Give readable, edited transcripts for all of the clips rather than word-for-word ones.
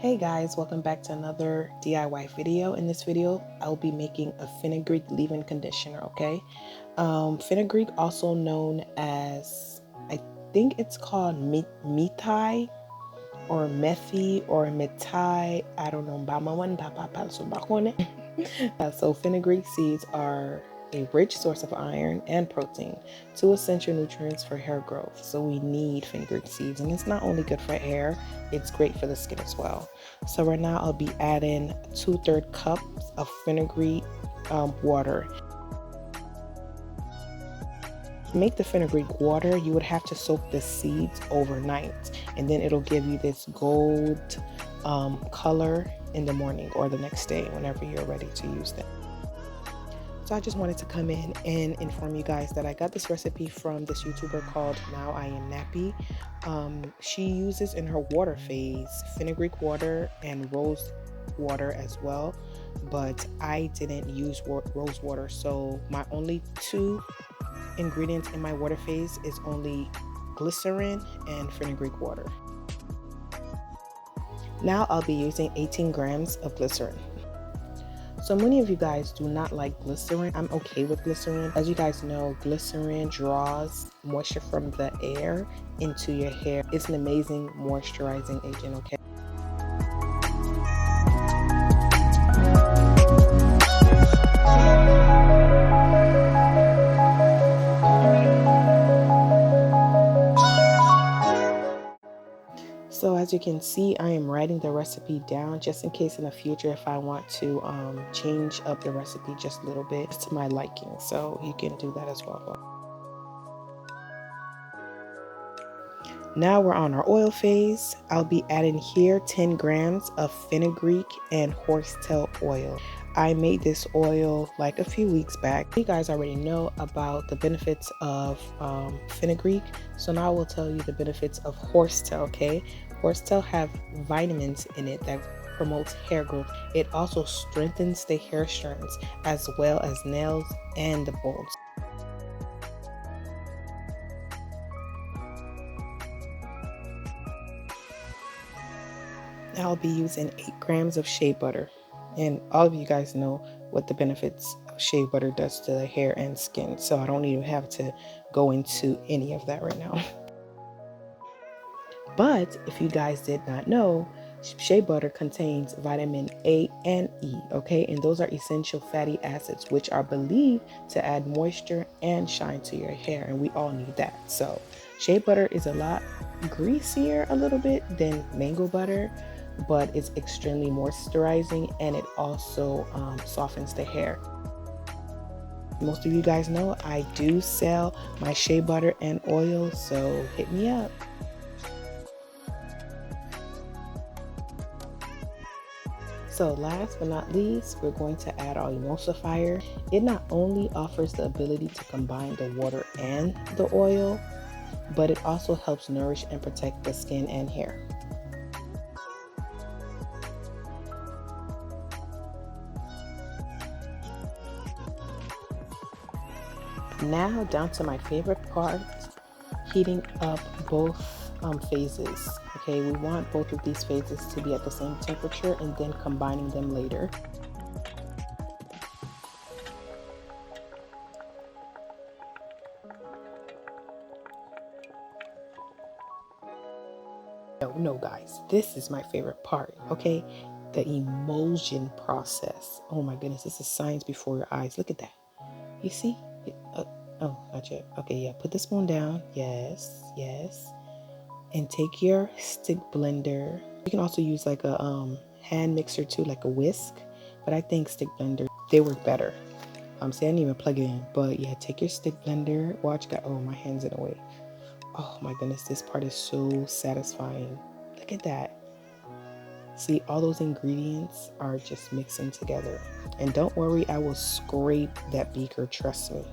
Hey guys, welcome back to another DIY video. In this video, I'll be making a fenugreek leave-in conditioner, okay? Fenugreek, also known as, I think it's called mithai or methi or mithai. I don't know. So fenugreek seeds are a rich source of iron and protein, two essential nutrients for hair growth. So we need fenugreek seeds, and it's not only good for hair, it's great for the skin as well. So right now I'll be adding 2/3 cups of fenugreek water. To make the fenugreek water, you would have to soak the seeds overnight, and then it'll give you this gold color in the morning or the next day whenever you're ready to use them. So I just wanted to come in and inform you guys that I got this recipe from this YouTuber called Now I Am Nappy. She uses in her water phase fenugreek water and rose water as well, but I didn't use rose water, so my only two ingredients in my water phase is only glycerin and fenugreek water. Now I'll be using 18 grams of glycerin. So many of you guys do not like glycerin. I'm okay with glycerin. As you guys know, glycerin draws moisture from the air into your hair. It's an amazing moisturizing agent, okay? So as you can see, I am writing the recipe down just in case in the future if I want to change up the recipe just a little bit to my liking. So you can do that as well. Now we're on our oil phase. I'll be adding here 10 grams of fenugreek and horsetail oil. I made this oil like a few weeks back. You guys already know about the benefits of fenugreek, so now I will tell you the benefits of horsetail, okay? Horsetail have vitamins in it that promotes hair growth. It also strengthens the hair strands as well as nails and the bones. I'll be using 8 grams of shea butter. And all of you guys know what the benefits of shea butter does to the hair and skin, so I don't even have to go into any of that right now. But if you guys did not know, shea butter contains vitamin A and E, okay? And those are essential fatty acids which are believed to add moisture and shine to your hair, and we all need that. So shea butter is a lot greasier a little bit than mango butter, but it's extremely moisturizing, and it also softens the hair. Most of you guys know I do sell my shea butter and oil, so hit me up. So last but not least, we're going to add our emulsifier. It not only offers the ability to combine the water and the oil, but it also helps nourish and protect the skin and hair. Now down to my favorite part, heating up both phases. Okay, we want both of these phases to be at the same temperature and then combining them later. No guys, this is my favorite part, okay? The emulsion process. Oh my goodness, this is science before your eyes. Look at that. You see? Oh, not yet. Okay, yeah, put the spoon down. Yes, yes. And take your stick blender. You can also use like a hand mixer too, like a whisk. But I think stick blender, they work better. See, I didn't even plug it in. But yeah, take your stick blender. Watch, God. Oh, my hand's in the way. Oh my goodness, this part is so satisfying. Look at that. See, all those ingredients are just mixing together. And don't worry, I will scrape that beaker, trust me.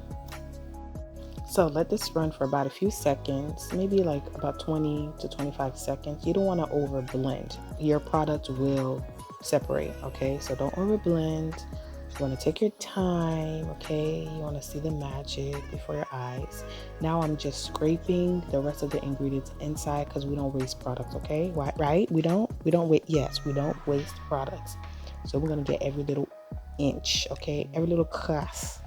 So let this run for about a few seconds, maybe like about 20 to 25 seconds. You don't want to over blend. Your product will separate, okay? So don't over blend. You want to take your time, okay? You want to see the magic before your eyes. Now I'm just scraping the rest of the ingredients inside because we don't waste products, okay? Right? We don't wait. Yes, we don't waste products. So we're gonna get every little inch, okay? Every little class.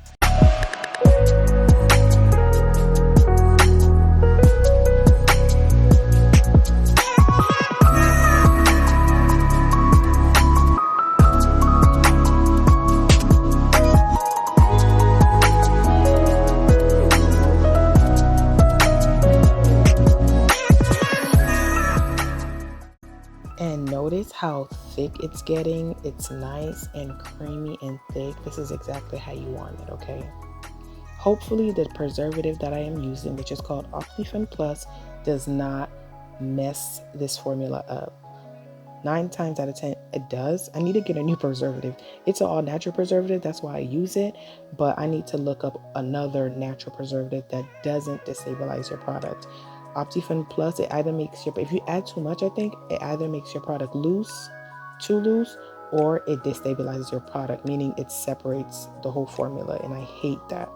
And notice how thick it's getting. It's nice and creamy and thick. This is exactly how you want it, okay? Hopefully the preservative that I am using, which is called Optifin Plus, does not mess this formula up. 9 times out of 10 it does. I need to get a new preservative. It's an all natural preservative, that's why I use it, but I need to look up another natural preservative that doesn't destabilize your product. Optifin Plus, it either makes your, if you add too much, I think it either makes your product loose, too loose, or it destabilizes your product, meaning it separates the whole formula, and I hate that.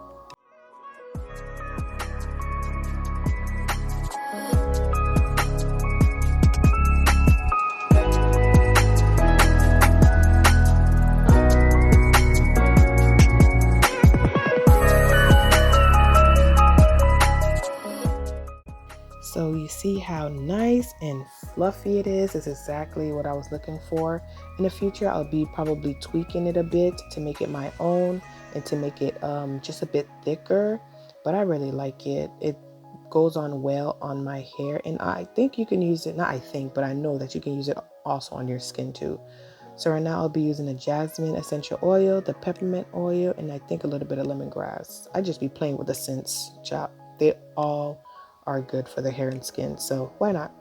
So you see how nice and fluffy it is. It's exactly what I was looking for. In the future, I'll be probably tweaking it a bit to make it my own and to make it just a bit thicker. But I really like it. It goes on well on my hair, and I think you can use it, not I think, but I know that you can use it also on your skin too. So right now I'll be using the jasmine essential oil, the peppermint oil, and I think a little bit of lemongrass. I just be playing with the scents, chop. They all are good for the hair and skin, so why not?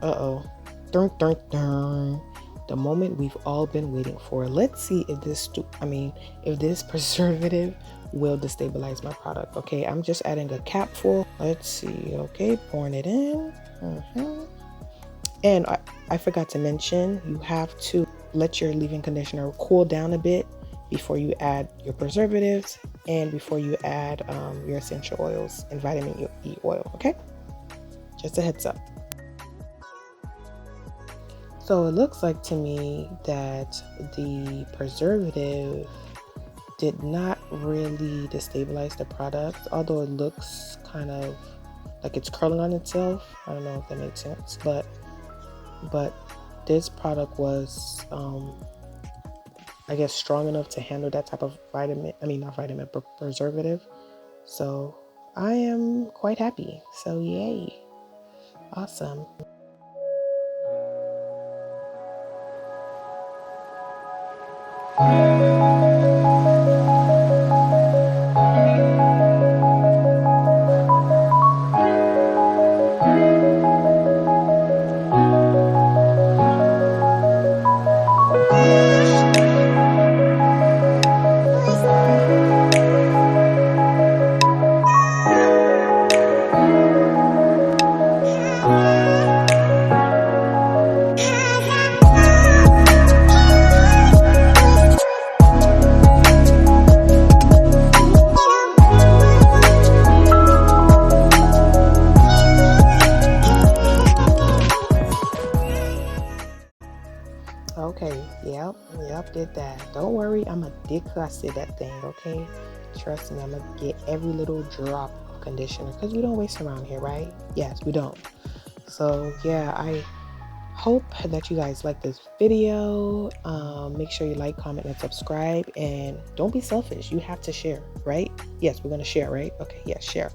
Uh-oh. Dun, dun, dun. The moment we've all been waiting for. Let's see if if this preservative will destabilize my product. Okay, I'm just adding a capful. Let's see. Okay, pouring it in. And I forgot to mention, you have to let your leave-in conditioner cool down a bit before you add your preservatives and before you add your essential oils and vitamin E oil, okay? Just a heads up. So it looks like to me that the preservative did not really destabilize the product, although it looks kind of like it's curling on itself. I don't know if that makes sense, but this product was I guess strong enough to handle that type of preservative. So I am quite happy. So yay. Awesome. Okay, yep, did that. Don't worry, I'm a declassate that thing, okay? Trust me, I'm gonna get every little drop of conditioner because we don't waste around here, right? Yes, we don't. So yeah, I hope that you guys like this video. Make sure you like, comment, and subscribe, and don't be selfish. You have to share, right? Yes, we're gonna share, right? Okay, yes, share.